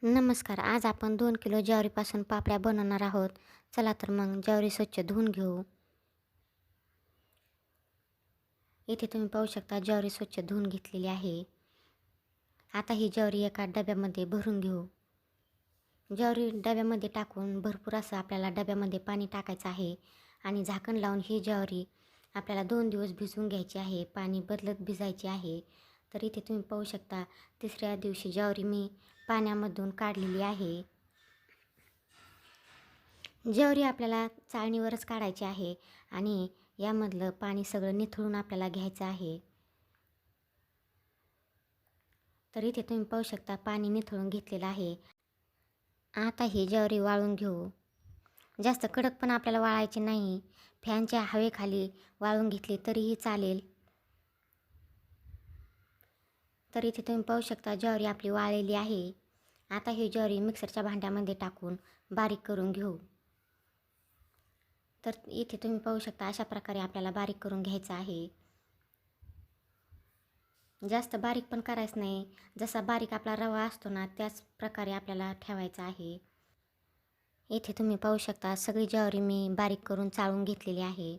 नमस्कार. आज आपण 2 किलो ज्वारीपासून पापड्या बनवणार आहोत. चला तर मग ज्वारी स्वच्छ धुवून घेऊ. इथे तुम्ही पाहू शकता ज्वारी स्वच्छ धुवून घेतलेली आहे. आता ही ज्वारी एका डब्यामध्ये भरून घेऊ. ज्वारी डब्यामध्ये टाकून भरपूर असं आपल्याला डब्यामध्ये पाणी टाकायचं आहे आणि झाकण लावून ही ज्वारी आपल्याला 2 दिवस भिजवून घ्यायची आहे. पाणी बदलत भिजायची आहे. तर इथे तुम्ही पाहू शकता तिसऱ्या दिवशी ज्वारी मी पाण्यामधून काढलेली आहे. ज्वारी आपल्याला चाळणीवरच काढायची आहे आणि यामधलं पाणी सगळं निथळून आपल्याला घ्यायचं आहे. तर इथे तुम्ही पाहू शकता पाणी निथळून घेतलेलं आहे. आता ही ज्वारी वाळून घेऊ. जास्त कडक पण आपल्याला वाळायची नाही. फॅनच्या हवेखाली वाळून घेतली तरीही चालेल. तर इथे तुम्ही पाहू शकता ज्वारी आपली वाळलेली आहे. आता ही ज्वारी मिक्सरच्या भांड्यामध्ये टाकून बारीक करून घेऊ. तर इथे तुम्ही पाहू शकता अशा प्रकारे आपल्याला बारीक करून घ्यायचं आहे. जास्त बारीक पण करायचं नाही. जसा बारीक आपला रवा असतो ना त्याच प्रकारे आपल्याला ठेवायचा आहे. इथे तुम्ही पाहू शकता सगळी ज्वारी मी बारीक करून चाळून घेतलेली आहे.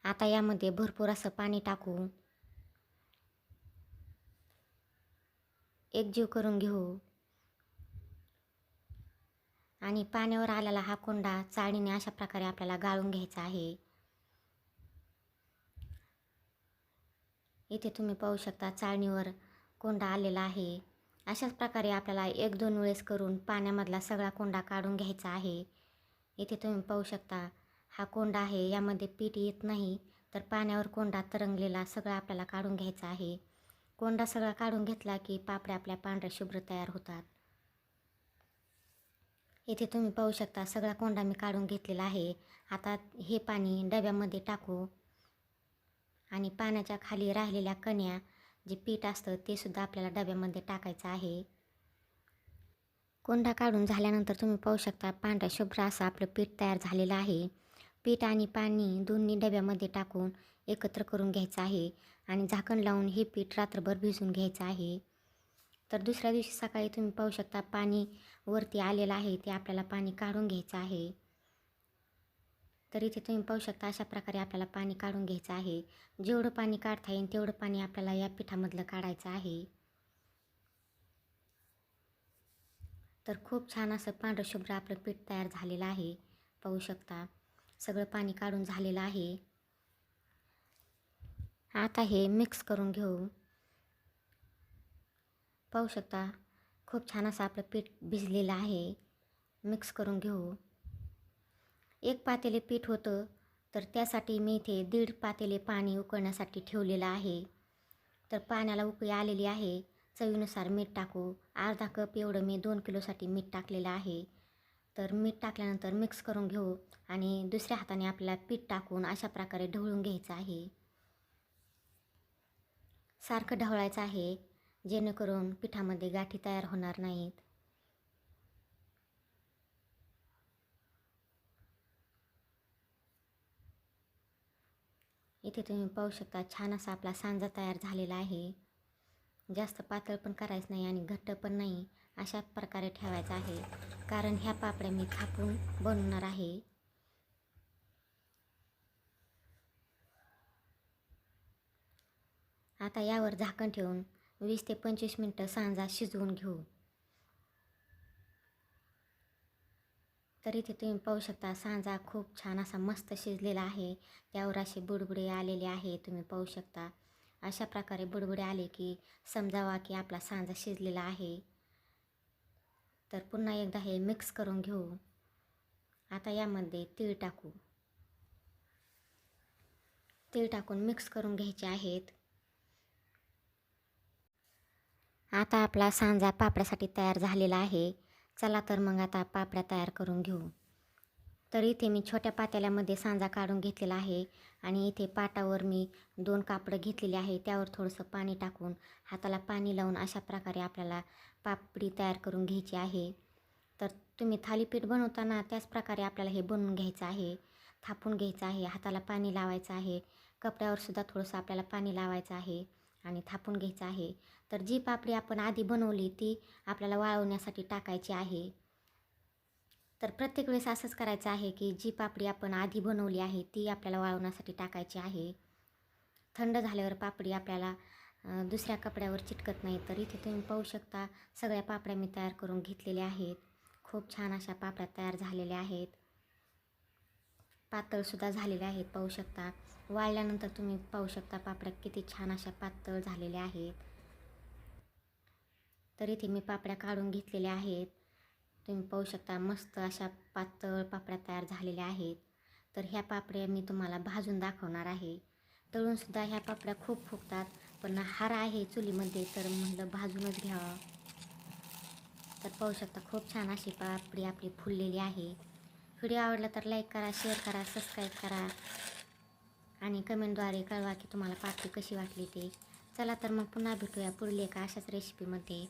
आता यामध्ये भरपूर असं पाणी टाकू. एकजीव करून घेऊ आणि पाण्यावर आलेला हा कोंडा चाळणीने अशा प्रकारे आपल्याला गाळून घ्यायचा आहे. इथे तुम्ही पाहू शकता चाळणीवर कोंडा आलेला आहे. अशाच प्रकारे आपल्याला 1-2 वेळेस करून पाण्यामधला सगळा कोंडा काढून घ्यायचा आहे. इथे तुम्ही पाहू शकता हा कोंडा आहे. यामध्ये पीठ येत नाही तर पाण्यावर कोंडा तरंगलेला सगळा आपल्याला काढून घ्यायचा आहे. कोंडा सगळा काढून घेतला की पापड्या आपल्या पांढऱ्या शुभ्र तयार होतात. इथे तुम्ही पाहू शकता सगळा कोंडा मी काढून घेतलेला आहे. आता हे पाणी डब्यामध्ये टाकू आणि पाण्याच्या खाली राहिलेल्या कण्या जे पीठ असतं ते सुद्धा आपल्याला डब्यामध्ये टाकायचं आहे. कोंडा काढून झाल्यानंतर तुम्ही पाहू शकता पांढऱ्या शुभ्र असं आपलं पीठ तयार झालेलं आहे. पीठ आणि पाणी दोन्ही डब्यामध्ये टाकून एकत्र करून घ्यायचं आहे आणि झाकण लावून हे पीठ रात्रभर भिजवून घ्यायचं आहे. तर दुसऱ्या दिवशी सकाळी तुम्ही पाहू शकता पाणी वरती आलेलं आहे ते आपल्याला पाणी काढून घ्यायचं आहे. तर इथे तुम्ही पाहू शकता अशा प्रकारे आपल्याला पाणी काढून घ्यायचं आहे. जेवढं पाणी काढता येईल तेवढं पाणी आपल्याला या पिठामधलं काढायचं आहे. तर खूप छान असं पांढरं शुभ्र आपलं पीठ तयार झालेलं आहे. पाहू शकता सगळं पाणी काढून झालेलं आहे. आता हे मिक्स करून घेऊ. पाहू शकता खूप छान असं आपलं पीठ भिजलेलं आहे. मिक्स करून घेऊ. 1 पातेले पीठ होतं तर त्यासाठी मी इथे 1.5 पातेले पाणी उकळण्यासाठी ठेवलेलं आहे. तर पाण्याला उकळी आलेली आहे. चवीनुसार मीठ टाकू. अर्धा कप एवढं मी 2 किलोसाठी मीठ टाकलेलं आहे. तर मीठ टाकल्यानंतर मिक्स करून घेऊ आणि दुसऱ्या हाताने आपल्याला पीठ टाकून अशा प्रकारे ढवळून घ्यायचं आहे. सारखं ढवळायचं आहे जेणेकरून पिठामध्ये गाठी तयार होणार नाहीत. इथे तुम्ही पाहू शकता छान असा आपला सांजा तयार झालेला आहे. जास्त पातळ पण करायचं नाही आणि घट्ट पण नाही. अशा प्रकारे ठेवायचं आहे कारण ह्या पापड्या मी थापून बनवणार आहे. आता यावर झाकण ठेवून 20 ते 25 मिनटं सांजा शिजवून घेऊ. तर इथे तुम्ही पाहू शकता सांजा खूप छान असा मस्त शिजलेला आहे. त्यावर असे बुडबुडे आलेले आहे. तुम्ही पाहू शकता अशा प्रकारे बुडबुडे आले की समजावा की आपला सांजा शिजलेला आहे. तर पुन्हा एकदा हे मिक्स करून घेऊ. आता यामध्ये तीळ टाकू. तीळ टाकून मिक्स करून घ्यायचे आहेत. आता आपला सांजा पापड्यासाठी तयार झालेला आहे. चला तर मग आता पापड्या तयार करून घेऊ. तर इथे मी छोट्या पातेल्यामध्ये सांजा काढून घेतलेला आहे आणि इथे पाटावर मी 2 कापडं घेतलेली आहे. त्यावर थोडंसं पाणी टाकून हाताला पाणी लावून अशा प्रकारे आपल्याला पापडी तयार करून घ्यायची आहे. तर तुम्ही थालीपीठ बनवताना त्याच प्रकारे आपल्याला हे बनवून घ्यायचं आहे. थापून घ्यायचं आहे. हाताला पाणी लावायचं आहे. कपड्यावर सुद्धा थोडंसं आपल्याला पाणी लावायचं आहे आणि थापून घ्यायचं आहे. तर जी पापडी आपण आधी बनवली ती आपल्याला वाळवण्यासाठी टाकायची आहे. तर प्रत्येक वेळेस असंच करायचं आहे की जी पापडी आपण आधी बनवली आहे ती आपल्याला वाळवण्यासाठी टाकायची आहे. थंड झाल्यावर पापडी आपल्याला दुसऱ्या कपड्यावर चिटकत नाही. तर इथे तुम्ही पाहू शकता सगळ्या पापड्या मी तयार करून घेतलेल्या आहेत. खूप छान अशा पापड्या तयार झालेल्या आहेत. पातळसुद्धा झालेल्या आहेत पाहू शकता. वाळल्यानंतर तुम्ही पाहू शकता पापड्या किती छान अशा पातळ झालेल्या आहेत. तर इथे मी पापड्या काढून घेतलेल्या आहेत. तुम्ही पाहू शकता मस्त अशा पातळ पापड्या तयार झालेल्या आहेत. तर ह्या पापड्या मी तुम्हाला भाजून दाखवणार आहे. तळूनसुद्धा ह्या पापड्या खूप फुगतात, पण हार आहे चुलीमध्ये तर म्हटलं भाजूनच घ्यावं. तर पाहू शकता खूप छान अशी पापडी आपली फुललेली आहे. व्हिडिओ आवडला तर लाईक करा, शेअर करा, सबस्क्राईब करा आणि कमेंटद्वारे कळवा की तुम्हाला पापडी कशी वाटली ते. चला तर मग पुन्हा भेटूया पुढील एका अशाच रेसिपीमध्ये.